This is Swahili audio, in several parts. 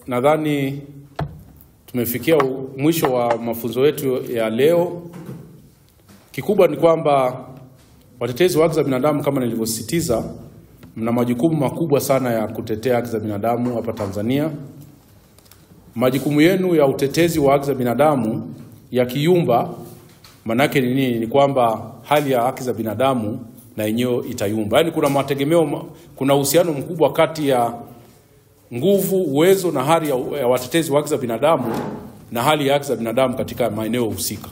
Nadhani tumefikia mwisho wa mafunzo yetu ya leo. Kikubwa ni kwamba watetezi wa haki za binadamu, kama nilivyosisitiza, mna majukumu makubwa sana ya kutetea haki za binadamu hapa Tanzania. Majukumu yenu ya utetezi wa haki za binadamu ya kiyumba, manake ni nini? Ni kwamba hali ya haki za binadamu na yenyewe itayumba. Yaani kuna mategemeo, kuna uhusiano mkubwa kati ya nguvu, uwezo na hali ya watetezi wa haki za binadamu na hali ya haki za binadamu katika maeneo husika.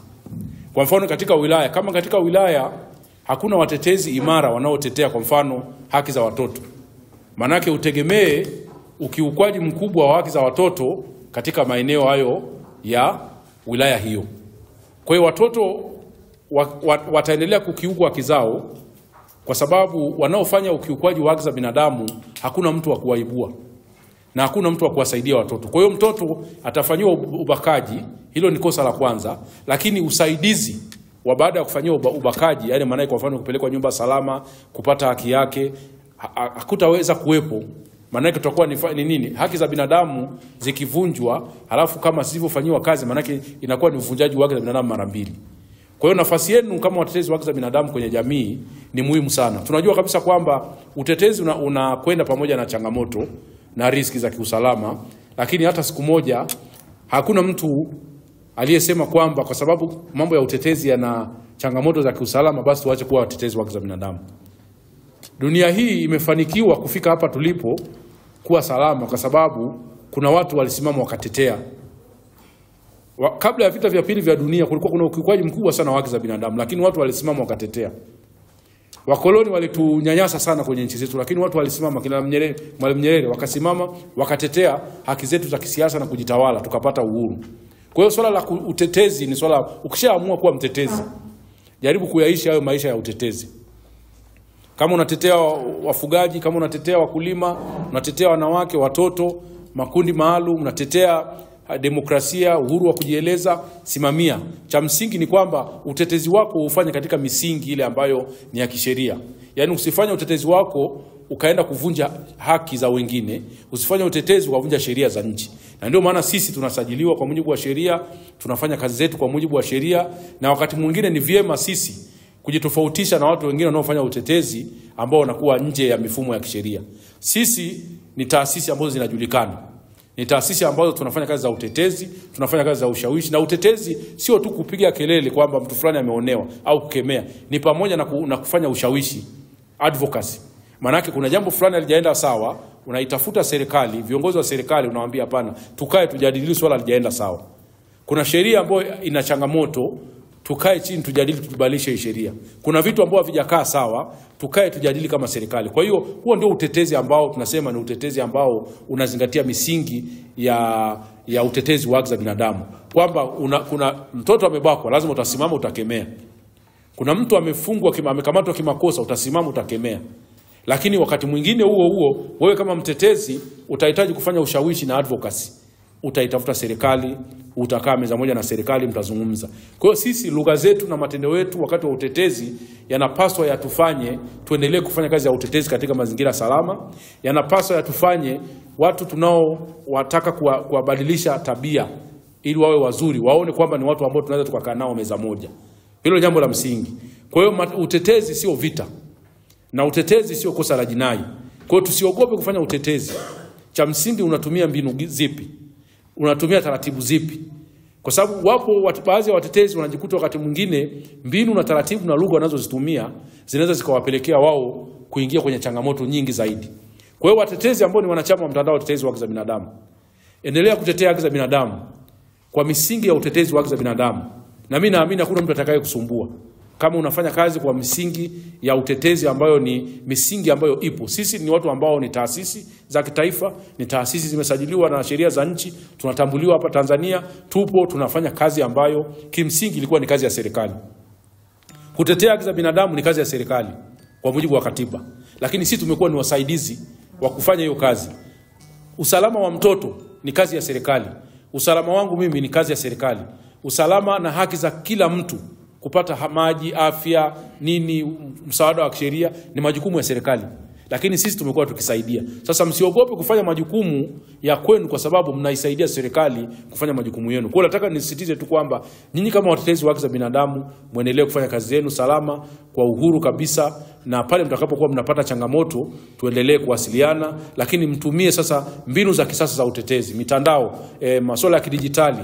Kwa mfano katika wilaya, kama katika wilaya hakuna watetezi imara wanaotetea kwa mfano haki za watoto, manake utegemee ukiukwaji mkubwa wa haki za watoto katika maeneo hayo ya wilaya hiyo. Kwa hiyo watoto wataendelea kukiukwa haki zao kwa sababu wanaofanya ukiukwaji wa haki za binadamu hakuna mtu wa kuwaibua na hakuna mtu wa kuwasaidia watoto. Kwa hiyo mtoto atafanyiwa ubakaji, hilo ni kosa la kwanza, lakini usaidizi wa baada ya kufanyiwa ubakaji, yani maana kwa mfano kupelekwa nyumba salama, kupata haki yake, hakutaweza kuwepo. Maana tutakuwa ni nini? Haki za binadamu zikivunjwa, halafu kama sivyofanyiwa kazi, maana inakuwa ni uvunjaji wa haki za binadamu mara mbili. Kwa hiyo nafasi yenu kama watetezi wa haki za binadamu kwenye jamii ni muhimu sana. Tunajua kabisa kwamba utetezi unakwenda pamoja na changamoto na riski za kiusalama, lakini hata siku moja hakuna mtu aliyesema kwamba kwa sababu mambo ya utetezi yana changamoto za kiusalama basi tuache kuwa watetezi wa haki za binadamu. Dunia hii imefanikiwa kufika hapa tulipo kuwa salama kwa sababu kuna watu walisimama wakatetea. Kabla ya vita vya pili vya dunia kulikuwa kuna ukiukwaji mkubwa sana wa haki za binadamu, lakini watu walisimama wakatetea. Wakoloni walitunyanyasa sana kwenye nchi zetu, lakini watu walisimama, kina Mwalimu Nyerere wakasimama wakatetea haki zetu za kisiasa na kujitawala, tukapata uhuru. Kwa hiyo swala la utetezi ni swala, ukishaamua kuwa mtetezi, jaribu kuyaishi hayo maisha ya utetezi. Kama unatetea wafugaji, kama unatetea wakulima, unatetea wanawake, watoto, makundi maalum, unatetea demokrasia, uhuru wa kujieleza, simamia. Cha msingi ni kwamba utetezi wako ufanye katika misingi ile ambayo ni ya kisheria. Yaani usifanye utetezi wako ukaenda kuvunja haki za wengine, usifanye utetezi ukavunja sheria za nchi. Na ndio maana sisi tunasajiliwa kwa mujibu wa sheria, tunafanya kazi zetu kwa mujibu wa sheria, na wakati mwingine ni vyema sisi kujitofautisha na watu wengine wanaofanya utetezi ambao wanakuwa nje ya mifumo ya kisheria. Sisi ni taasisi ambazo zinajulikana. Ni taasisi ambazo tunafanya kazi za utetezi, tunafanya kazi za ushawishi, na utetezi sio tu kupiga kelele kwamba mtu fulani ameonewa au kukemea, ni pamoja na kufanya ushawishi, advocacy. Maana yake kuna jambo fulani halijaenda sawa, unaitafuta serikali, viongozi wa serikali unawaambia hapana, tukae tujadili swala halijaenda sawa. Kuna sheria ambayo ina changamoto, tukae chini tujadili tubadilishe sheria. Kuna vitu ambavyo havijakaa sawa, tukae tujadili kama serikali. Kwa hiyo huo ndio utetezi ambao tunasema ni utetezi ambao unazingatia misingi ya utetezi wa haki za binadamu. Kwamba kuna mtoto amebakwa, lazima utasimama utakemea. Kuna mtu amefungwa amekamatwa kimakosa, utasimama utakemea. Lakini wakati mwingine huo wewe kama mtetezi utahitaji kufanya ushawishi na advocacy. Utaitafuta serikali, utakaa meza moja na serikali, mtazungumza. Kwa hiyo sisi lugha zetu na matendo yetu wakati wa utetezi yanapaswa yatufanye tuendelee kufanya kazi ya utetezi katika mazingira salama. Yanapaswa yatufanye watu tunao wataka kuwabadilisha tabia ili wawe wazuri, waone kwamba ni watu ambao tunaweza tukakaa nao meza moja. Hilo jambo la msingi. Kwa hiyo utetezi sio vita. Na utetezi sio kosa la jinai. Kwa hiyo tusiogope kufanya utetezi. Cha msingi unatumia mbinu zipi? Unatumia taratibu zipi? Kwa sababu wapo baadhi ya watetezi wanajikuta wakati mwingine mbinu na taratibu na lugha wanazozitumia zinaweza zikawapelekea wao kuingia kwenye changamoto nyingi zaidi. Kwa hiyo watetezi ambao ni wanachama wa mtandao wa utetezi wa haki za binadamu, endelea kutetea haki za binadamu kwa misingi ya utetezi wa haki za binadamu. Na mimi naamini hakuna mtu atakaye kusumbua kama unafanya kazi kwa misingi ya utetezi ambayo ni misingi ambayo ipo. Sisi ni watu ambao ni taasisi za kitaifa, ni taasisi zimesajiliwa na sheria za nchi, tunatambuliwa hapa Tanzania, tupo tunafanya kazi ambayo kimsingi ilikuwa ni kazi ya serikali. Kutetea haki za binadamu ni kazi ya serikali kwa mujibu wa katiba, lakini sisi tumekuwa ni wasaidizi wa kufanya hiyo kazi. Usalama wa mtoto ni kazi ya serikali, usalama wangu mimi ni kazi ya serikali. Usalama na haki za kila mtu, kupata maji, afya, nini, msaada wa kisheria ni majukumu ya serikali. lakini sisi tumekuwa tukisaidia. Sasa msiogope kufanya majukumu ya kwenu kwa sababu mnaisaidia serikali kufanya majukumu yenu. Kwa hiyo nataka nisisitize tu kwamba nyinyi kama watetezi wa haki za binadamu muendelee kufanya kazi zenu salama kwa uhuru kabisa, na pale mtakapokuwa mnapata changamoto tuendelee kuwasiliana, lakini mtumie sasa mbinu za kisasa za utetezi, mitandao, masuala ya kidijitali,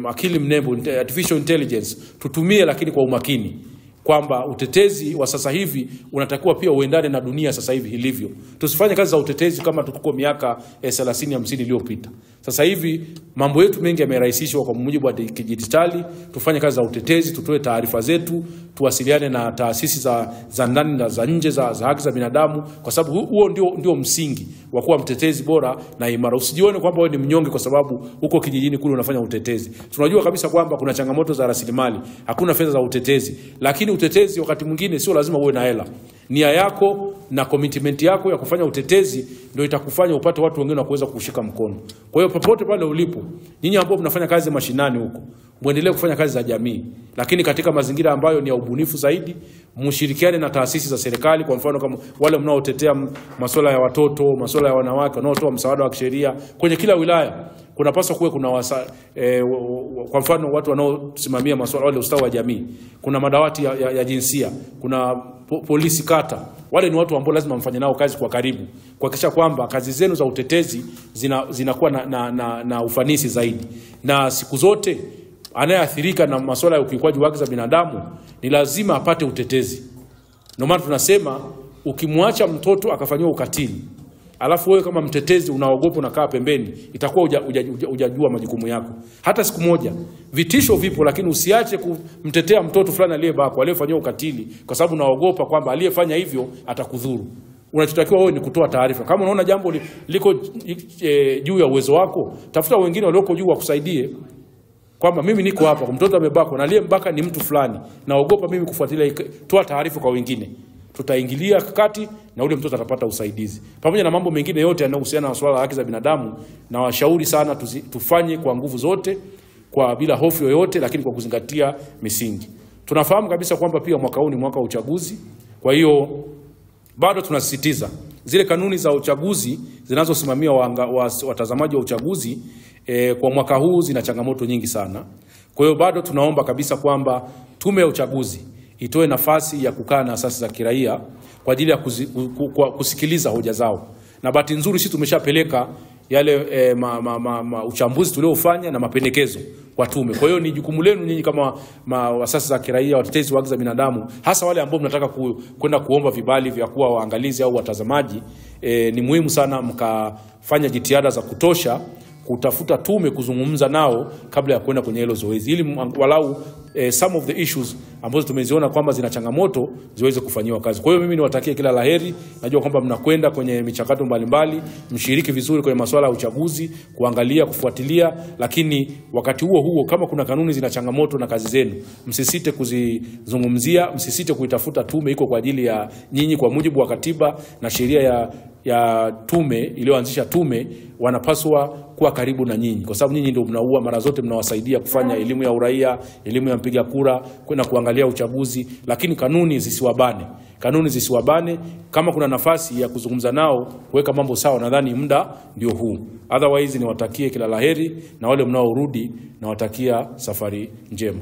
akili mnembo, artificial intelligence, tutumie lakini kwa umakini, kwamba utetezi wa sasa hivi unatakiwa pia uendane na dunia sasa hivi ilivyo. Tusifanye kazi za utetezi kama tuko miaka 30-50 iliyopita. Sasa hivi mambo yetu mengi yamerahisishwa kwa mujibu wa kidijitali. Tufanye kazi za utetezi, tutoe taarifa zetu, tuwasiliane na taasisi za ndani na za nje za haki za binadamu, kwa sababu huo ndio msingi wa kuwa mtetezi bora na imara. Usijione kwamba wewe ni mnyonge kwa sababu uko kijijini kule unafanya utetezi. Tunajua kabisa kwamba kuna changamoto za rasilimali, hakuna fedha za utetezi, lakini utetezi wakati mwingine sio lazima uwe na hela. Nia yako na commitment yako ya kufanya utetezi ndio itakufanya upate watu wengine wa kuweza kushika mkono. Kwa hiyo popote pale ulipo, nyinyi ambao mnafanya kazi mashinani huko, muendelee kufanya kazi za jamii, lakini katika mazingira ambayo ni ya ubunifu zaidi. Mshirikiane na taasisi za serikali, kwa mfano kama wale mnaotetea masuala ya watoto, masuala ya wanawake, wanaotoa msaada wa kisheria kwenye kila wilaya. Kunapaswa kuwe kuna kwa mfano watu wanaosimamia masuala wale ustawi wa jamii, kuna madawati ya jinsia, kuna polisi kata. Wale ni watu ambao lazima mfanye nao kazi kwa karibu, kuhakikisha kwamba kazi zenu za utetezi zinakuwa na ufanisi zaidi. Na siku zote anayeathirika na masuala ya ukiukwaji wa haki za binadamu ni lazima apate utetezi. Ndio maana tunasema ukimwacha mtoto akafanywa ukatili, alafu wewe kama mtetezi unaogopa unakaa pembeni, itakuwa hujajua majukumu yako. Hata siku moja vitisho vipo, lakini usiache kumtetea mtoto fulani aliyebakwa, aliyefanywa ukatili, kwa sababu unaogopa kwamba aliyefanya hivyo atakudhuru. Unachotakiwa wewe ni kutoa taarifa. Kama unaona jambo liko juu ya uwezo wako, tafuta wengine walioko juu wakusaidie, kwamba mimi niko hapa, mtoto amebakwa na aliyembaka ni mtu fulani, naogopa mimi kufuatilia. Toa taarifa kwa wengine, tutaingilia kati na ule mtoto atapata usaidizi. Pamoja na mambo mengine yote yanayohusiana na swala la haki za binadamu, na washauri sana tufanye kwa nguvu zote, kwa bila hofu yoyote, lakini kwa kuzingatia misingi. Tunafahamu kabisa kwamba pia mwaka huu ni mwaka wa uchaguzi. Kwa hiyo bado tunasisitiza zile kanuni za uchaguzi zinazosimamia watazamaji wa uchaguzi kwa mwaka huu zina changamoto nyingi sana. Kwa hiyo bado tunaomba kabisa kwamba tume ya uchaguzi itoe nafasi ya kukaa na asasi za kiraia kwa ajili ya kusikiliza hoja zao. Na bahati nzuri sisi tumeshapeleka yale uchambuzi tuliofanya na mapendekezo kwa tume. Kwa hiyo ni jukumu lenu nyinyi kama asasi za kiraia, watetezi wa haki za binadamu, hasa wale ambao mnataka kwenda kuomba vibali vya kuwa waangalizi au watazamaji, ni muhimu sana mkafanya jitihada za kutosha kutafuta tume kuzungumza nao kabla ya kwenda kwenye hilo zoezi, ili walau some of the issues ambazo tumeziona kwamba zina changamoto ziweze kufanyiwa kazi. Kwa hiyo mimi niwatakie kila laheri. Najua kwamba mnakwenda kwenye michakato mbalimbali, mshiriki vizuri kwenye masuala ya uchaguzi, kuangalia, kufuatilia, lakini wakati huo kama kuna kanuni zina changamoto na kazi zenu, msisite kuzizungumzia, msisite kuitafuta tume. Iko kwa ajili ya nyinyi kwa mujibu wa katiba na sheria ya tume iliyoanzisha tume. Wanapaswa kuwa karibu na nyinyi, kwa sababu nyinyi ndio mnaua mara zote, mnawasaidia kufanya elimu ya uraia, elimu ya mpiga kura, kwenda kuangalia uchaguzi. Lakini kanuni zisiwabane. Kama kuna nafasi ya kuzungumza nao, kuweka mambo sawa, nadhani muda ndio huu. Otherwise niwatakie kila laheri, na wale mnaorudi nawatakia safari njema.